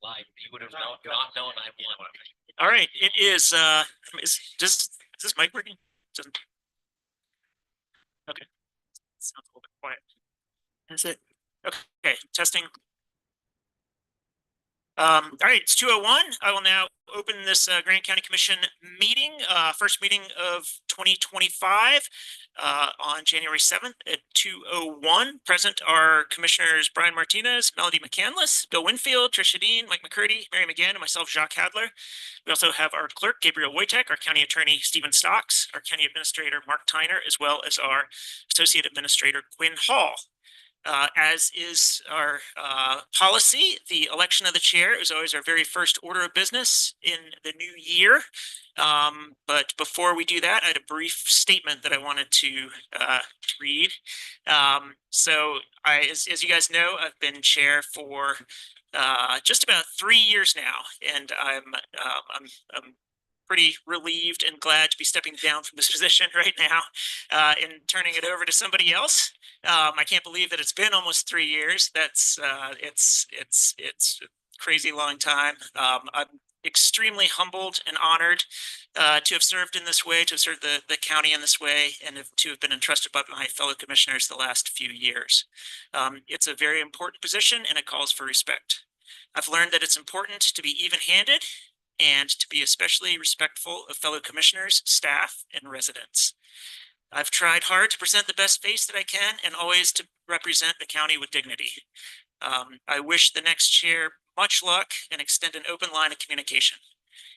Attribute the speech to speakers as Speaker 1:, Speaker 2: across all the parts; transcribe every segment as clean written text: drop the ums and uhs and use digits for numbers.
Speaker 1: Live, you would have not known I won.
Speaker 2: All right, it is this mic working? Doesn't. Okay. Sounds a little bit quiet. Is it? Okay, testing. All right, it's 2:01. I will now open this Grant County Commission meeting, first meeting of 2025 on January 7th at 2:01. Present are Commissioners Brian Martinez, Melody McCandless, Bill Winfield, Tricia Dean, Mike McCurdy, Mary McGann, and myself, Jacques Hadler. We also have our clerk, Gabriel Wojtek, our county attorney, Stephen Stocks, our county administrator, Mark Tyner, as well as our associate administrator, Quinn Hall. As is our policy, the election of the chair is always our very first order of business in the new year. But before we do that, I had a brief statement that I wanted to read. As you guys know, I've been chair for just about 3 years now, and I'm pretty relieved and glad to be stepping down from this position right now and turning it over to somebody else. I can't believe that it's been almost 3 years. That's it's a crazy long time. I'm extremely humbled and honored to have served in this way, to have served the county in this way, and to have been entrusted by my fellow commissioners the last few years. It's a very important position and it calls for respect. I've learned that it's important to be even-handed and to be especially respectful of fellow commissioners, staff, and residents. I've tried hard to present the best face that I can and always to represent the county with dignity. I wish the next chair much luck and extend an open line of communication.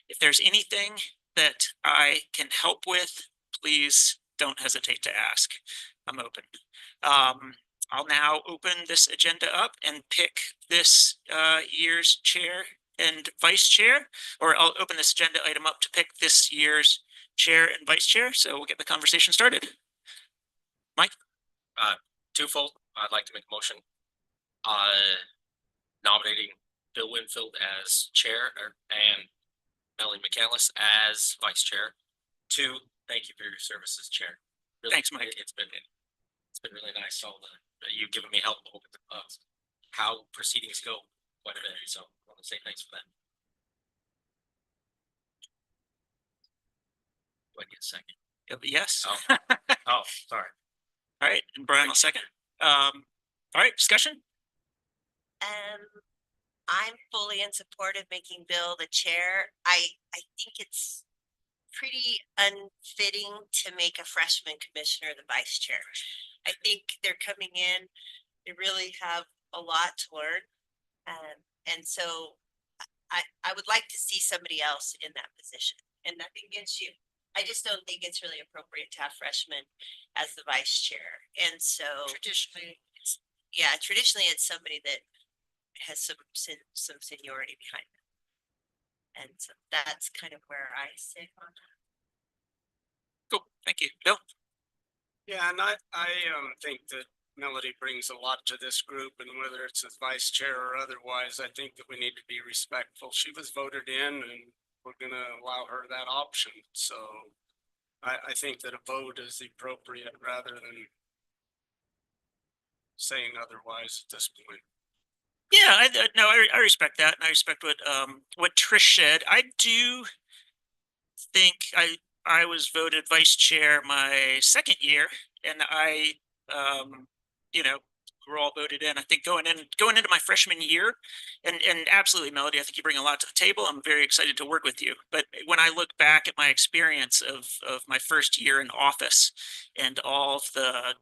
Speaker 2: If there's anything that I can help with, please don't hesitate to ask. I'm open. I'll now open this agenda up and pick this year's chair and vice chair, or I'll open this agenda item up to pick this year's chair and vice chair. So we'll get the conversation started. Mike?
Speaker 1: Twofold. I'd like to make a motion nominating Bill Winfield as chair and Melanie McCandless as vice chair. Two, thank you for your service as chair.
Speaker 2: Really, thanks, Mike.
Speaker 1: It's been really nice. All you've given me help with how proceedings go quite a bit. So I want to say thanks for that. Do I get a second?
Speaker 2: Yes.
Speaker 1: Oh, sorry.
Speaker 2: All right, and Brian, a second. All right, discussion.
Speaker 3: I'm fully in support of making Bill the chair. I think it's pretty unfitting to make a freshman commissioner the vice chair. I think they're coming in, they really have a lot to learn. And so I would like to see somebody else in that position. And nothing against you. I just don't think it's really appropriate to have freshmen as the vice chair. And so traditionally it's somebody that has some seniority behind them. And so that's kind of where I sit on that.
Speaker 2: Cool, thank you. Bill?
Speaker 4: Yeah, and I think that Melody brings a lot to this group, and whether it's as vice chair or otherwise, I think that we need to be respectful. She was voted in, and we're going to allow her that option. So I think that a vote is appropriate rather than saying otherwise at this point.
Speaker 2: Yeah, I respect that, and I respect what Trish said. I do think I was voted vice chair my second year, and I we're all voted in. I think going into my freshman year, and absolutely, Melody, I think you bring a lot to the table. I'm very excited to work with you. But when I look back at my experience of my first year in office and all of the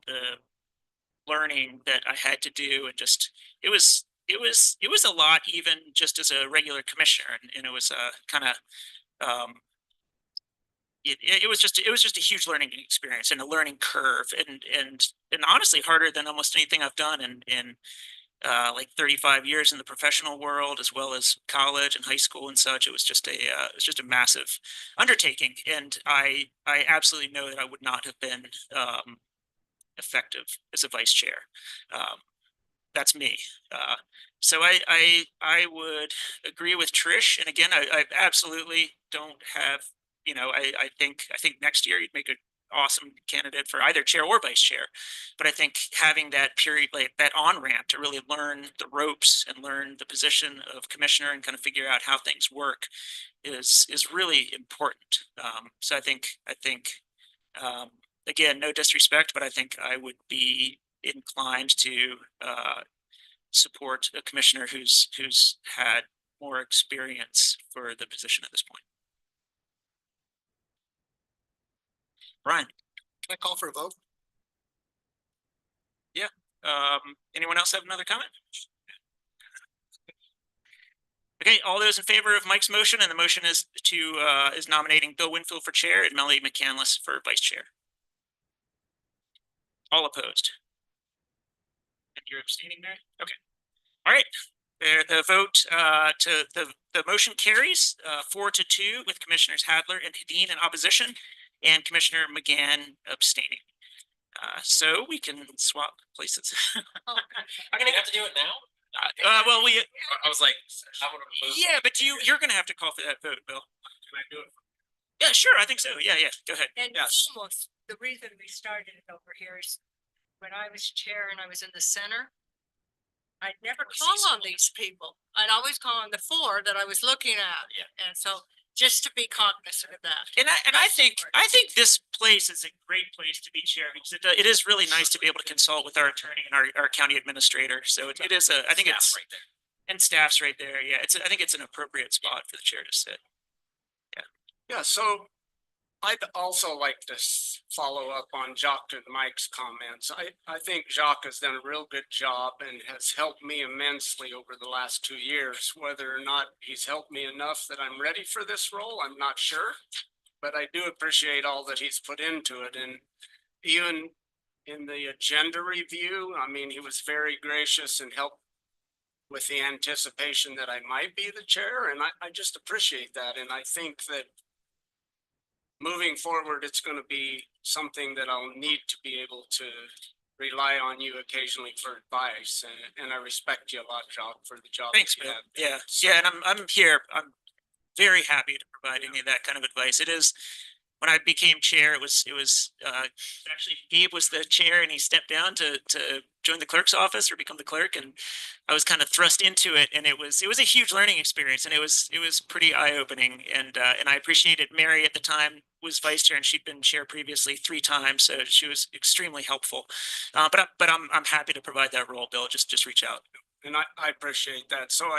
Speaker 2: learning that I had to do, and just it was a lot, even just as a regular commissioner, and it was kind of it was just a huge learning experience and a learning curve, and honestly harder than almost anything I've done in like 35 years in the professional world, as well as college and high school and such. It was just a massive undertaking, and I absolutely know that I would not have been effective as a vice chair. That's me. So I would agree with Trish, and again, I absolutely don't have. I think next year you'd make a awesome candidate for either chair or vice chair. But I think having that period, like that on-ramp to really learn the ropes and learn the position of commissioner and kind of figure out how things work is really important. So I think again, no disrespect, but I think I would be inclined to support a commissioner who's had more experience for the position at this point. Brian,
Speaker 5: Can I call for a vote?
Speaker 2: anyone else have another comment? Okay, all those in favor of Mike's motion, and the motion is to is nominating Bill Winfield for chair and Melanie McCandless for vice chair. All opposed? And you're abstaining, Mary? Okay. All right. The vote the motion carries 4-2 with Commissioners Hadler and Hedin in opposition and Commissioner McGann abstaining. So we can swap places.
Speaker 1: I'm gonna have to do it now.
Speaker 2: Well,
Speaker 1: I was like, I would have moved.
Speaker 2: yeah, but you're gonna have to call for that vote, Bill.
Speaker 4: Can I do it?
Speaker 2: Yeah, sure. I think so. Yeah. Go ahead.
Speaker 6: And
Speaker 4: Yes.
Speaker 6: almost, the reason we started it over here is when I was chair and I was in the center, I'd never call on these people. I'd always call on the four that I was looking at.
Speaker 1: Yeah.
Speaker 6: And so just to be cognizant of that.
Speaker 2: And I think this place is a great place to be chair because it is really nice to be able to consult with our attorney and our county administrator. So it is I think it's
Speaker 1: right there.
Speaker 2: and staff's right there. Yeah, I think it's an appropriate spot for the chair to sit.
Speaker 4: Yeah, so I'd also like to follow up on Jacques and Mike's comments. I think Jacques has done a real good job and has helped me immensely over the last 2 years. Whether or not he's helped me enough that I'm ready for this role, I'm not sure. But I do appreciate all that he's put into it. And even in the agenda review, I mean, he was very gracious and helped with the anticipation that I might be the chair. And I just appreciate that. And I think that moving forward, it's going to be something that I'll need to be able to rely on you occasionally for advice. And I respect you a lot, Jacques, for the job.
Speaker 2: Thanks,
Speaker 4: that you
Speaker 2: Bill.
Speaker 4: have.
Speaker 2: Yeah,
Speaker 4: So-
Speaker 2: yeah, and I'm here. I'm very happy to provide any of that kind of advice. It is when I became chair, it was actually Gabe was the chair and he stepped down to join the clerk's office or become the clerk, and I was kind of thrust into it, and it was a huge learning experience, and it was pretty eye-opening, and I appreciated Mary at the time was vice chair and she'd been chair previously 3 times, so she was extremely helpful. But I'm happy to provide that role, Bill. Just reach out.
Speaker 4: And I appreciate that. So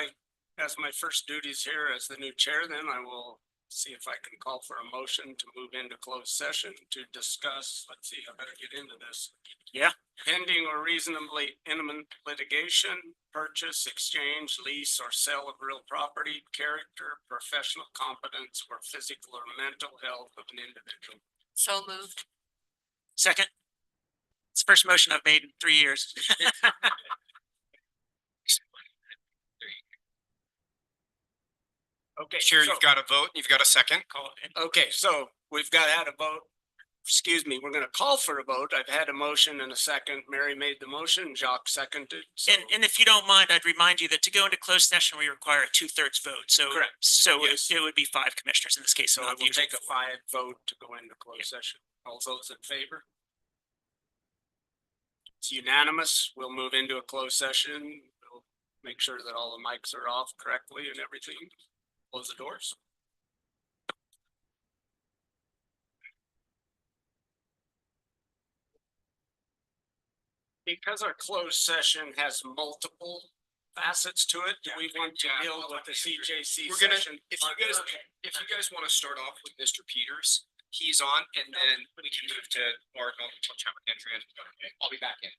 Speaker 4: as my first duties here as the new chair, then I will see if I can call for a motion to move into closed session to discuss, let's see, I better get into this.
Speaker 2: Yeah.
Speaker 4: Pending or reasonably imminent litigation, purchase, exchange, lease, or sale of real property, character, professional competence, or physical or mental health of an individual.
Speaker 6: So moved.
Speaker 2: Second. It's the first motion I've made in 3 years.
Speaker 4: Okay.
Speaker 5: Sure,
Speaker 4: so-
Speaker 5: you've got a vote, you've got a second.
Speaker 2: Call it.
Speaker 4: Okay, so we've had a vote. Excuse me, we're gonna call for a vote. I've had a motion and a second. Mary made the motion, Jacques seconded. So
Speaker 2: And if you don't mind, I'd remind you that to go into closed session, we require a 2/3 vote. So
Speaker 4: Correct.
Speaker 2: So
Speaker 4: Yes.
Speaker 2: it would be 5 commissioners in this case.
Speaker 4: so I
Speaker 2: not
Speaker 4: will
Speaker 2: usual
Speaker 4: take a 5 vote to go into closed session. All those in favor? It's unanimous. We'll move into a closed session. We'll make sure that all the mics are off correctly and everything. Close the doors. Because our closed session has multiple facets to it, do we want to deal with the CJC
Speaker 5: We're gonna-
Speaker 4: session?
Speaker 5: If you guys want to start off with Mr. Peters, he's on, and then we can move to Mark. I'll chat with Andrea. I'll be back in.